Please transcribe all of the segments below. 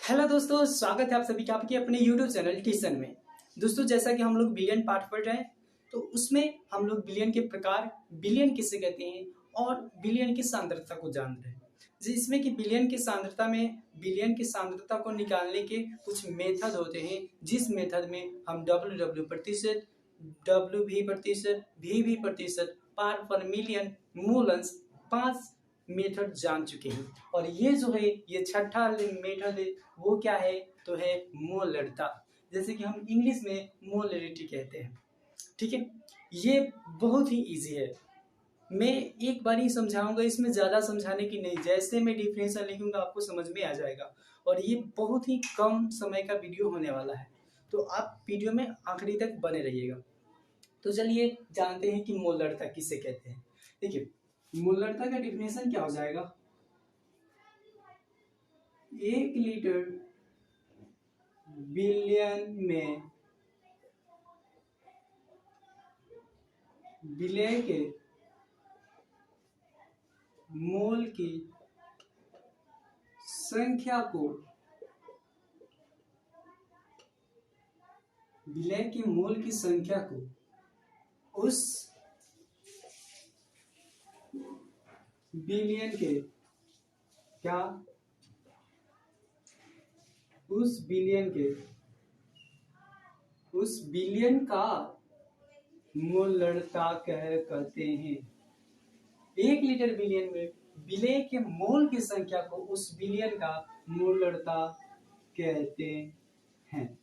Hello दोस्तों, स्वागत है आप सभी का आपके अपने YouTube चैनल टीसन में। दोस्तों, जैसा कि हम लोग बिलियन पार्ट पढ़ रहे हैं, तो उसमें हम लोग बिलियन के प्रकार, बिलियन किसे कहते हैं और बिलियन की सांद्रता को जान रहे हैं। जिसमें कि बिलियन की सांद्रता में बिलियन की सांद्रता को निकालने के कुछ मेथड होते हैं, जिस मेथड में हम WW प्रतिशत, WV प्रतिशत, VV प्रतिशत, पार्ट पर मिलियन, मोल अंश 5 मेथड जान चुके हैं। और ये जो है ये छठा मेथड है, वो क्या है तो है मोलरता, जैसे कि हम इंग्लिश में मोलरिटी कहते हैं। ठीक है, ये बहुत ही इजी है। मैं एक बार ही समझाऊंगा, इसमें ज़्यादा समझाने की नहीं। जैसे मैं डिफिनेशन लिखूंगा आपको समझ में आ जाएगा। और ये बहुत ही कम समय का वीडियो होने वाला है, तो आप वीडियो में आखिरी तक बने रहिएगा। तो चलिए जानते हैं कि मोलरता किसे कहते हैं। देखिए, मोलरता का डिफिनेशन क्या हो जाएगा। 1 लीटर बिलियन में विलय के मोल की संख्या को उस बिलियन के उस बिलियन का मोलरता कहते हैं। 1 लीटर बिलियन में विलय के मोल की संख्या को उस बिलियन का मोलरता कहते हैं।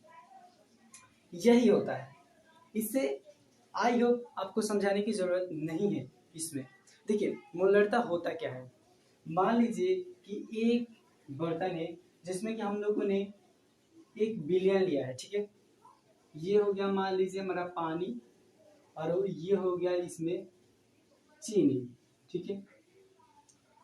यही होता है। इससे आई होप आपको समझाने की जरूरत नहीं है। इसमें देखिए मोलरता होता क्या है। मान लीजिए कि एक बर्तन है जिसमें कि हम लोगों ने 1 बिलियन लिया है। ठीक है, ये हो गया मान लीजिए हमारा पानी, और ये हो गया इसमें चीनी। ठीक है,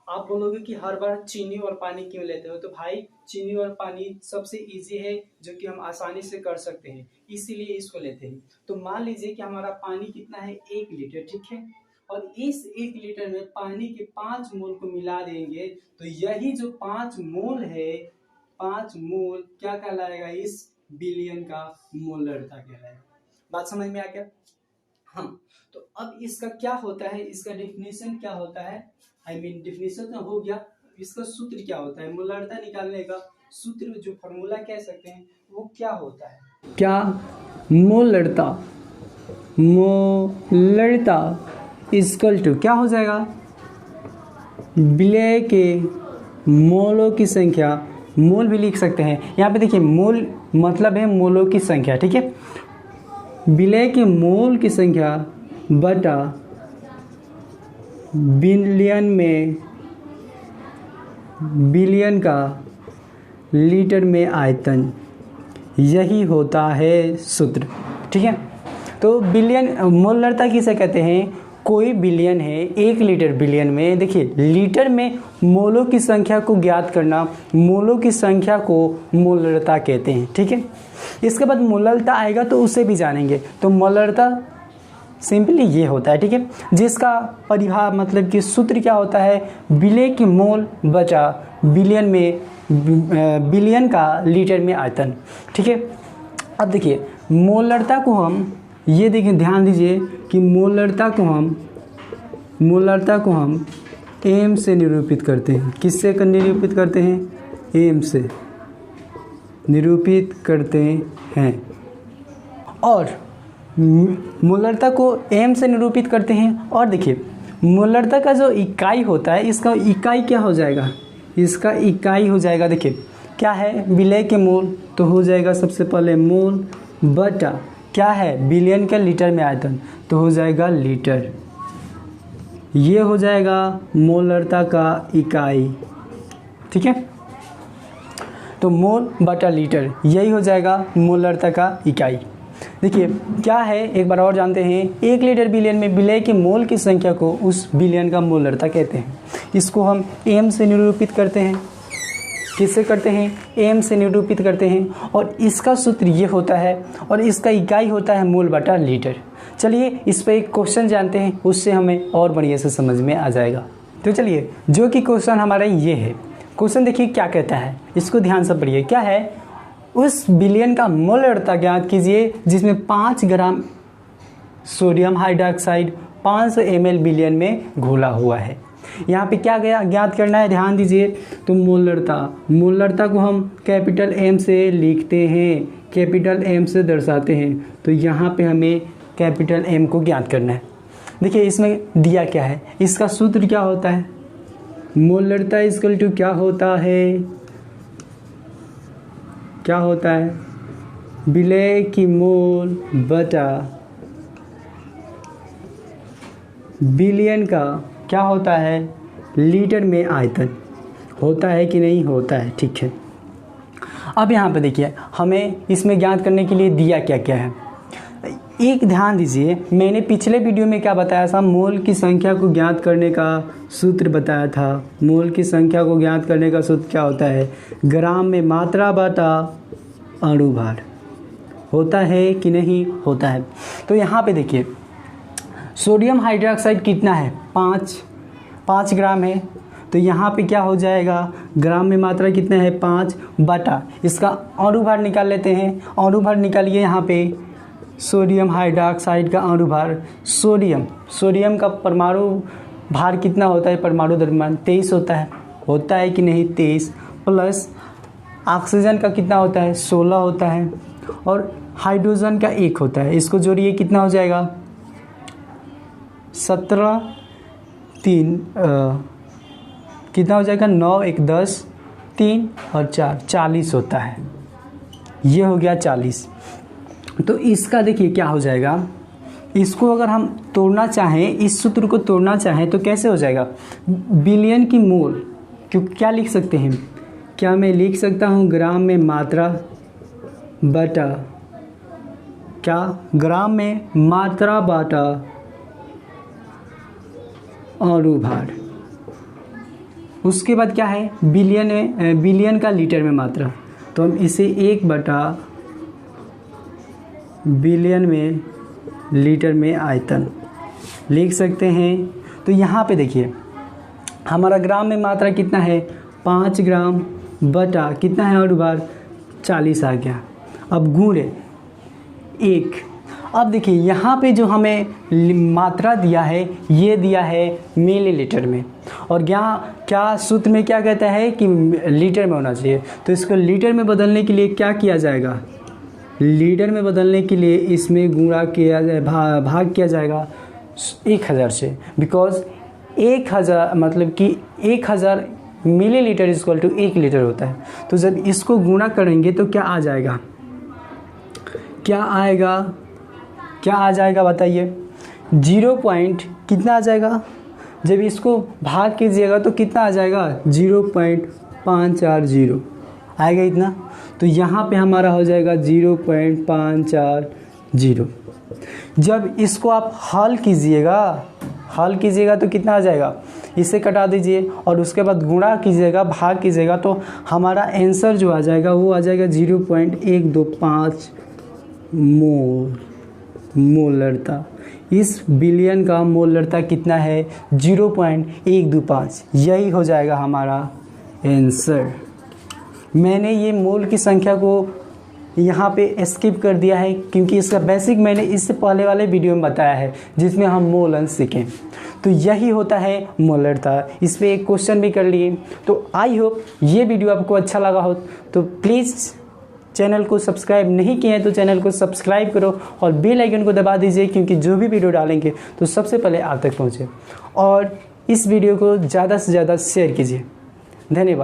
आप बोलोगे कि हर बार चीनी और पानी क्यों लेते हो। तो भाई, चीनी और पानी सबसे इजी है, जो कि हम आसानी से कर सकते हैं, इसीलिए इसको लेते हैं। तो मान लीजिए कि हमारा पानी कितना है 1 लीटर। ठीक है, और इस 1 लीटर में पानी के 5 मोल को मिला देंगे, तो यही जो 5 मोल है, 5 मोल क्या कहलाएगा, इस बिलियन का मोलरता कहलाएगा। बात समझ में आ गया। हाँ, तो अब इसका क्या होता है, इसका डेफिनेशन क्या होता है। डेफिनेशन तो हो गया, इसका सूत्र क्या होता है। मोलरता निकालने का सूत्र, जो फॉर्मूला कह सकते हैं, वो क्या होता है। क्या मोलरता इक्वल टू क्या हो जाएगा, विलय के मोलों की संख्या। मोल भी लिख सकते हैं यहाँ पे। देखिए, मोल मतलब है मोलों की संख्या। ठीक है, विलय के मोल की संख्या बटा बिलियन का लीटर में आयतन, यही होता है सूत्र। ठीक है, तो बिलियन मोलरता किसे कहते हैं। कोई बिलियन है 1 लीटर बिलियन में। देखिए, लीटर में मोलों की संख्या को ज्ञात करना, मोलों की संख्या को मोलरता कहते हैं। ठीक है, इसके बाद मोलरता आएगा तो उसे भी जानेंगे। तो मोलरता सिंपली ये होता है। ठीक है, जिसका परिभाषा मतलब कि सूत्र क्या होता है, विलय के मोल बचा बिलियन का लीटर में आयतन। ठीक है, अब देखिए मोलरता को हम, ये देखिए ध्यान दीजिए कि मोलरता को हम एम से निरूपित करते हैं। किससे निरूपित करते हैं, एम से निरूपित करते हैं। और मोलरता को एम से निरूपित करते हैं। और देखिए मोलरता का जो इकाई होता है, इसका इकाई क्या हो जाएगा, इसका इकाई हो जाएगा, देखिए क्या है, विलय के मोल, तो हो जाएगा सबसे पहले मोल बटा क्या है, बिलियन के लीटर में आयतन, तो हो जाएगा लीटर। ये हो जाएगा मोलरता का इकाई। ठीक है, तो मोल बटा लीटर, यही हो जाएगा मोलरता का इकाई। देखिए क्या है, एक बार और जानते हैं। 1 लीटर बिलियन में विलय के मोल की संख्या को उस बिलियन का मोलरता कहते हैं। इसको हम एम से निरूपित करते हैं। किससे करते हैं, एम से निरूपित करते हैं। और इसका सूत्र ये होता है, और इसका इकाई होता है मोल बटा लीटर। चलिए इस पर एक क्वेश्चन जानते हैं, उससे हमें और बढ़िया से समझ में आ जाएगा। तो चलिए, जो कि क्वेश्चन हमारा ये है, क्वेश्चन देखिए क्या कहता है, इसको ध्यान से पढ़िए। क्या है, उस विलयन का मोलरता ज्ञात कीजिए जिसमें 5 ग्राम सोडियम हाइड्रोक्साइड 500 ml विलयन में घोला हुआ है। यहाँ पे क्या गया ज्ञात करना है, ध्यान दीजिए। तो मोलरता को हम कैपिटल M से लिखते हैं, कैपिटल M से दर्शाते हैं। तो यहाँ पे हमें कैपिटल M को ज्ञात करना है। देखिए इसमें दिया क्या है, इसका सूत्र क्या होता है, मोलरता इक्वल टू क्या होता है, विलय की मोल बटा विलयन का क्या होता है, लीटर में आयतन। होता है कि नहीं होता है, ठीक है। अब यहाँ पे देखिए हमें इसमें ज्ञात करने के लिए दिया क्या क्या है। एक ध्यान दीजिए, मैंने पिछले वीडियो में क्या बताया था, मोल की संख्या को ज्ञात करने का सूत्र बताया था। मोल की संख्या को ज्ञात करने का सूत्र क्या होता है, ग्राम में मात्रा बटा अणुभार। होता है कि नहीं होता है। तो यहाँ पे देखिए सोडियम हाइड्रोक्साइड कितना है, 5 ग्राम है। तो यहाँ पे क्या हो जाएगा, ग्राम में मात्रा कितना है, 5 बटा इसका अणुभार निकाल लेते हैं। अणुभार निकालिए, यहाँ पे सोडियम हाइड्रोक्साइड का अणुभार, सोडियम का परमाणु भार कितना होता है, परमाणु द्रव्यमान 23 होता है कि नहीं 23, प्लस ऑक्सीजन का कितना होता है 16 होता है, और हाइड्रोजन का 1 होता है। इसको जोड़िए कितना हो जाएगा 17 3 कितना हो जाएगा 9 1 10 3 और 4 40 होता है। ये हो गया 40। तो इसका देखिए क्या हो जाएगा, इसको अगर हम तोड़ना चाहें, इस सूत्र को तोड़ना चाहें तो कैसे हो जाएगा, विलयन की मोल क्योंकि क्या लिख सकते हैं, क्या मैं लिख सकता हूँ ग्राम में मात्रा बटा क्या, ग्राम में मात्रा बटा अणुभार। उसके बाद क्या है, विलयन का लीटर में मात्रा। तो हम इसे 1 बटा विलयन में लीटर में आयतन लिख सकते हैं। तो यहाँ पे देखिए हमारा ग्राम में मात्रा कितना है 5 ग्राम बटा कितना है अणुभार 40 आ गया। अब गुणे 1। अब देखिए यहाँ पे जो हमें मात्रा दिया है ये दिया है मिलीलीटर में, और यहाँ क्या सूत्र में क्या कहता है कि लीटर में होना चाहिए। तो इसको लीटर में बदलने के लिए क्या किया जाएगा, लीटर में बदलने के लिए इसमें गुणा किया जाए, भाग किया जाएगा 1000 से, बिकॉज 1000 मतलब कि 1000 मिलीलीटर इक्वल टू 1 लीटर होता है। तो जब इसको गुणा करेंगे तो क्या आ जाएगा, क्या आ जाएगा बताइए, 0 पॉइंट कितना आ जाएगा, जब इसको भाग कीजिएगा तो कितना आ जाएगा 0.540 आएगा इतना। तो यहाँ पे हमारा हो जाएगा 0.540। जब इसको आप हल कीजिएगा तो कितना आ जाएगा, इसे कटा दीजिए और उसके बाद गुणा कीजिएगा, भाग कीजिएगा, तो हमारा आंसर जो आ जाएगा वो आ जाएगा 0.125 मोलरता। इस विलयन का मोलरता कितना है 0.125। यही हो जाएगा हमारा आंसर। मैंने ये मोल की संख्या को यहाँ पे स्किप कर दिया है क्योंकि इसका बेसिक मैंने इससे पहले वाले वीडियो में बताया है जिसमें हम मोल अंश सीखें। तो यही होता है मोलरता। इस पर एक क्वेश्चन भी कर लिए। तो आई होप ये वीडियो आपको अच्छा लगा हो। तो प्लीज़ चैनल को सब्सक्राइब नहीं किए हैं तो चैनल को सब्सक्राइब करो और बेल आइकन को दबा दीजिए क्योंकि जो भी वीडियो डालेंगे तो सबसे पहले आप तक पहुँचे। और इस वीडियो को ज़्यादा से ज़्यादा शेयर कीजिए। धन्यवाद।